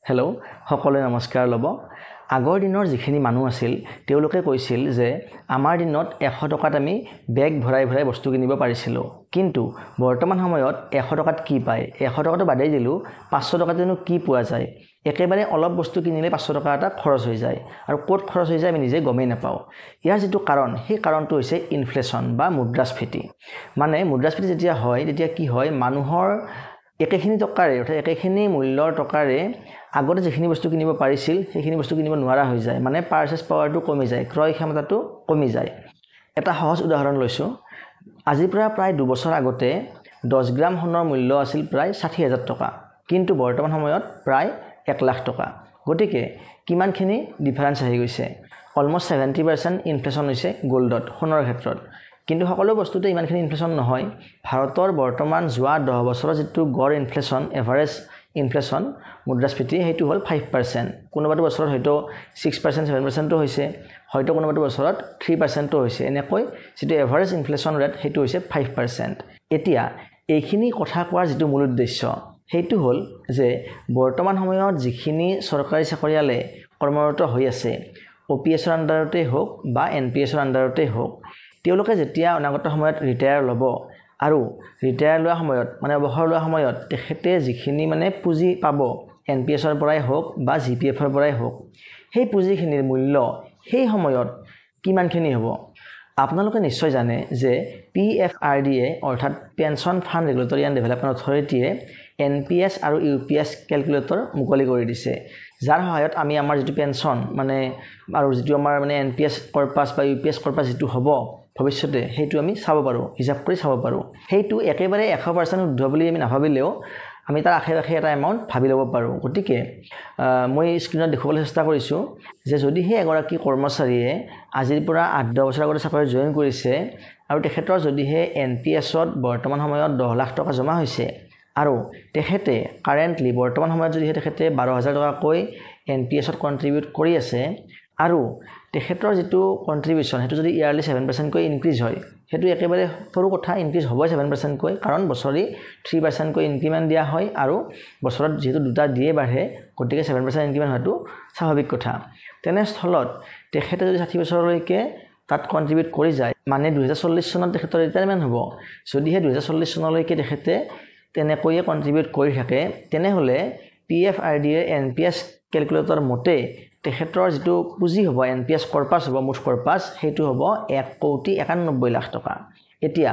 Hello' সকলোৱে নমস্কাৰ ল'ব। আগৰ দিনৰ যিখিনি মানুহ আছিল তেওঁলোকে কৈছিল যে আমাৰ দিনত 100 টকাত আমি বেগ ভৰাই ভৰাই বস্তু কিনিব পাৰিছিলোঁ, কিন্তু বৰ্তমান সময়ত 100 টকাত কি পায়? 100 টকাটো বাদেই দিলোঁ, 500 টকাতেনো কি পোৱা যায়? একেবাৰে অলপ বস্তু কিনিলে 500 টকা এটা খৰচ হৈ যায়, আৰু ক'ত খৰচ হৈ যায় আমি নিজে গমেই নাপাওঁ। ইয়াৰ যিটো কাৰণ, সেই কাৰণটো হৈছে ইনফ্লেশ্যন বা মুদ্ৰাস্ফীতি। মানে মুদ্ৰাস্ফীতি যেতিয়া হয় তেতিয়া কি হয়, মানুহৰ একেখিনি টকাৰে অৰ্থাৎ একেখিনি মূল্যৰ টকাৰে আগতে যিখিনি বস্তু কিনিব পাৰিছিল সেইখিনি বস্তু কিনিব নোৱাৰা হৈ যায়, মানে পাৰ্চেছ পাৱাৰটো কমি যায়, ক্ৰয় ক্ষমতাটো কমি যায়। এটা সহজ উদাহৰণ লৈছোঁ। আজিৰ পৰা প্ৰায় 2 বছৰ আগতে 10 গ্ৰাম সোণৰ মূল্য আছিল প্ৰায় 60,000 টকা, কিন্তু বৰ্তমান সময়ত প্ৰায় 1 লাখ টকা। গতিকে কিমানখিনি ডিফাৰেঞ্চ আহি গৈছে? অলমষ্ট 70% ইনফ্লেশ্যন হৈছে গোল্ডত, সোণৰ ক্ষেত্ৰত। কিন্তু সকলো বস্তুতে ইমানখিনি ইনফ্লেশ্যন নহয়। ভাৰতৰ বৰ্তমান যোৱা 10 বছৰৰ যিটো গড় ইনফ্লেশ্যন, এভাৰেজ ইনফ্লেশ্যন মুদ্ৰাস্ফীতি, সেইটো হ'ল 5%। কোনোবাটো বছৰত হয়তো 6%, 7%ও হৈছে, হয়তো কোনোবাটো বছৰত 3%ও হৈছে। এনেকৈ যিটো এভাৰেজ ইনফ্লেশ্যন ৰেট সেইটো হৈছে 5%। এতিয়া এইখিনি কথা কোৱাৰ যিটো মূল উদ্দেশ্য সেইটো হ'ল যে বৰ্তমান সময়ত যিখিনি চৰকাৰী চাকৰিয়ালে কৰ্মৰত হৈ আছে, OPSৰ আণ্ডাৰতেই হওক বা NPSৰ আণ্ডাৰতেই হওক, তেওঁলোকে যেতিয়া অনাগত সময়ত ৰিটায়াৰ ল'ব আৰু ৰিটায়াৰ লোৱা সময়ত মানে অৱসৰ লোৱা সময়ত তেখেতে যিখিনি মানে পুঁজি পাব NPSৰ পৰাই হওক বা GPFৰ পৰাই হওক, সেই পুঁজিখিনিৰ মূল্য সেই সময়ত কিমানখিনি হ'ব? আপোনালোকে নিশ্চয় জানে যে PFRDA অৰ্থাৎ pension fund regulatory and development অথৰিটিয়ে NPS আৰু UPS কেলকুলেটৰ মুকলি কৰি দিছে, যাৰ সহায়ত আমি আমাৰ যিটো পেঞ্চন মানে আৰু যিটো আমাৰ মানে NPS কৰ্পাছ বা UPS কৰ্পাছ যিটো হ'ব ভৱিষ্যতে, সেইটো আমি চাব পাৰোঁ, হিচাপ কৰি চাব পাৰোঁ। সেইটো একেবাৰে 100% শুদ্ধ বুলি আমি নাভাবিলেও আমি তাৰ আশে-পাশে এটা এমাউণ্ট ভাবি ল'ব পাৰোঁ। গতিকে মই স্ক্ৰীণত দেখুৱাবলৈ চেষ্টা কৰিছোঁ যে যদিহে এগৰাকী কৰ্মচাৰীয়ে আজিৰ পৰা 8-10 বছৰ আগতে চাকৰিত জইন কৰিছে আৰু তেখেতৰ যদিহে NPSত বৰ্তমান সময়ত 10 লাখ টকা জমা হৈছে আৰু তেখেতে কাৰেণ্টলি বৰ্তমান সময়ত যদিহে তেখেতে 12,000 টকাকৈ NPSত কণ্ট্ৰিবিউট কৰি আছে আৰু তেখেতৰ যিটো কণ্ট্ৰিবিউশ্যন সেইটো যদি ইয়াৰলি 7%কৈ ইনক্ৰিজ হয়, সেইটো একেবাৰে সৰু কথা, ইনক্ৰিজ হ'বই 7%কৈ, কাৰণ বছৰি 3%কৈ ইনক্ৰিমেণ্ট দিয়া হয় আৰু বছৰত যিহেতু দুটা দিয়ে বাঢ়ে, গতিকে 7% ইনক্ৰিমেণ্ট হোৱাটো স্বাভাৱিক কথা। তেনেস্থলত তেখেতে যদি 60 বছৰলৈকে তাত কণ্ট্ৰিবিউট কৰি যায়, মানে 2040 চনত তেখেতৰ ৰিটায়াৰমেণ্ট হ'ব। যদিহে 2040 চনলৈকে তেখেতে তেনেকৈয়ে কণ্ট্ৰিবিউট কৰি থাকে, তেনেহ'লে PFRDA NPS কেলকুলেটৰ মতে তেখেতৰ যিটো পুঁজি হ'ব, NPS কৰ্পাছ হ'ব, মুঠ কৰ্পাছ, সেইটো হ'ব 1,91,00,000 টকা। এতিয়া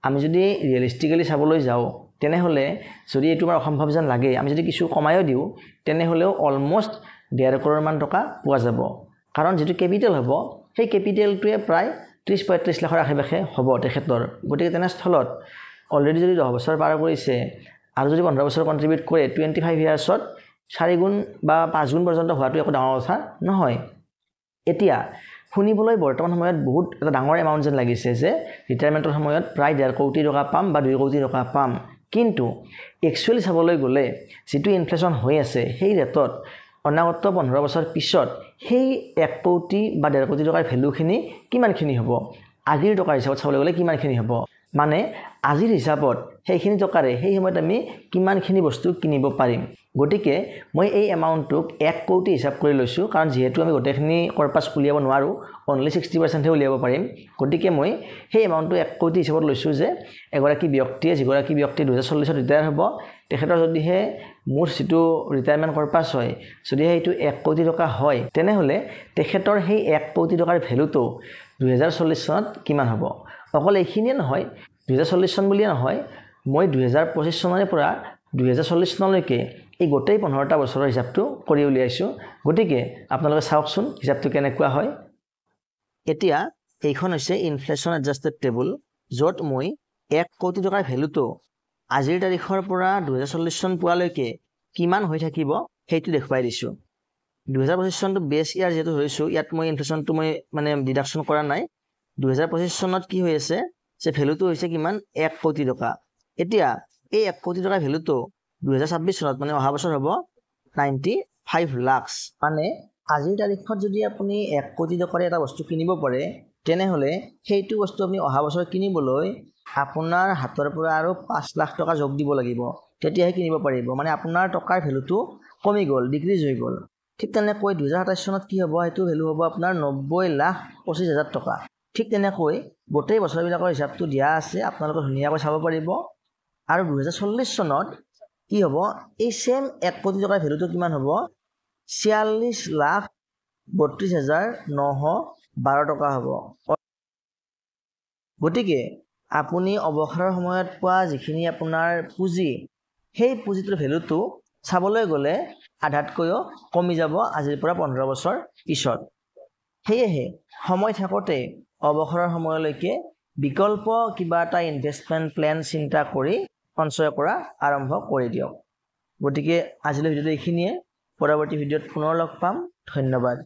আমি যদি ৰিয়েলিষ্টিকেলি চাবলৈ যাওঁ, তেনেহ'লে যদি এইটো আমাৰ অসম্ভৱ যেন লাগে, আমি যদি কিছু কমায়ো দিওঁ, তেনেহ'লেও অলমষ্ট 1.5 কৰোৰমান টকা পোৱা যাব। কাৰণ যিটো কেপিটেল হ'ব, সেই কেপিটেলটোৱে প্ৰায় 30-35 লাখৰ আশে-পাশে হ'ব তেখেতৰ। গতিকে তেনেস্থলত অলৰেডি যদি 10 বছৰ পাৰ কৰিছে আৰু যদি 15 বছৰ কণ্ট্ৰিবিউট কৰে, 25 ইয়াৰ্ছত 4 গুণ বা 5 গুণ পৰ্যন্ত হোৱাটো একো ডাঙৰ কথা নহয়। এতিয়া শুনিবলৈ বৰ্তমান সময়ত বহুত এটা ডাঙৰ এমাউণ্ট যেন লাগিছে যে ৰিটায়াৰমেণ্টৰ সময়ত প্ৰায় 1.5 কোটি টকা পাম বা 2 কোটি টকা পাম, কিন্তু একচুৱেলি চাবলৈ গ'লে যিটো ইনফ্লেশ্যন হৈ আছে সেই ৰেটত অনাগত 15 বছৰ পিছত সেই 1 কোটি বা 1.5 কোটি টকাৰ ভেলুখিনি কিমানখিনি হ'ব? আজিৰ টকাৰ হিচাপত চাবলৈ গ'লে কিমানখিনি হ'ব? মানে আজিৰ হিচাপত সেইখিনি টকাৰে সেই সময়ত আমি কিমানখিনি বস্তু কিনিব পাৰিম? গতিকে মই এই এমাউণ্টটোক 1 কোটি হিচাপ কৰি লৈছোঁ, কাৰণ যিহেতু আমি গোটেইখিনি কৰ্পাছ উলিয়াব নোৱাৰোঁ, অনলি 60%হে উলিয়াব পাৰিম। গতিকে মই সেই এমাউণ্টটো 1 কোটি হিচাপত লৈছোঁ যে যিগৰাকী ব্যক্তিয়ে 2040ত ৰিটায়াৰ হ'ব, তেখেতৰ যদিহে মুঠ যিটো ৰিটায়াৰমেণ্ট কৰ্পাছ হয়, যদিহে সেইটো 1 কোটি টকা হয়, তেনেহ'লে তেখেতৰ সেই 1 কোটি টকাৰ ভেলুটো 2040 চনত কিমান হ'ব? অকল এইখিনিয়ে নহয়, 2040 চন বুলিয়ে নহয়, মই 2025 চনৰে পৰা 2040 চনলৈকে এই গোটেই 15টা বছৰৰ হিচাপটো কৰি উলিয়াইছোঁ। গতিকে আপোনালোকে চাওকচোন হিচাপটো কেনেকুৱা হয়। এতিয়া এইখন হৈছে ইনফ্লেশ্যন এডজাষ্টেড টেবুল, য'ত মই 1 কোটি টকাৰ ভেলুটো আজিৰ তাৰিখৰ পৰা 2040 চন পোৱালৈকে কিমান হৈ থাকিব সেইটো দেখুৱাই দিছোঁ। 2025 চনটো বেছ ইয়াৰ যিহেতু ধৰিছোঁ, ইয়াত মই ইনফ্লেশ্যনটো মই মানে ডিডাকশ্যন কৰা নাই। 2025 চনত কি হৈ আছে যে ভেলুটো হৈছে কিমান? 1 কোটি টকা। এতিয়া এই 1 কোটি টকাৰ ভেলুটো 2026 চনত মানে অহা বছৰ হ'ব 95 লাখ। মানে আজিৰ তাৰিখত যদি আপুনি 1 কোটি টকাৰে এটা বস্তু কিনিব পাৰে, তেনেহ'লে সেইটো বস্তু আপুনি অহা বছৰ কিনিবলৈ আপোনাৰ হাতৰ পৰা আৰু 5 লাখ টকা যোগ দিব লাগিব, তেতিয়াহে কিনিব পাৰিব। মানে আপোনাৰ টকাৰ ভেলুটো কমি গ'ল, ডিক্ৰিজ হৈ গ'ল। ঠিক তেনেকৈ 2027 চনত কি হ'ব, সেইটো ভেলু হ'ব আপোনাৰ 90,25,000 টকা। ঠিক তেনেকৈ গোটেই বছৰবিলাকৰ হিচাপটো দিয়া আছে, আপোনালোকে ধুনীয়াকৈ চাব পাৰিব। আৰু 2040 চনত কি হ'ব, এই চেম 1 কোটি টকাৰ ভেলুটো কিমান হ'ব, 46,32,912 টকা হ'ব। গতিকে আপুনি অৱসৰৰ সময়ত পোৱা যিখিনি আপোনাৰ পুঁজি, সেই পুঁজিটোৰ ভেলুটো চাবলৈ গ'লে আধাতকৈও কমি যাব আজিৰ পৰা 15 বছৰ পিছত। সেয়েহে সময় থাকোঁতে অৱসৰৰ সময়লৈকে বিকল্প কিবা এটা ইনভেষ্টমেণ্ট প্লেন চিন্তা কৰি সঞ্চয় কৰা আৰম্ভ কৰি দিয়ক। গতিকে আজিলৈ ভিডিঅ'টো এইখিনিয়ে, পৰৱৰ্তী ভিডিঅ'ত পুনৰ লগ পাম। ধন্যবাদ।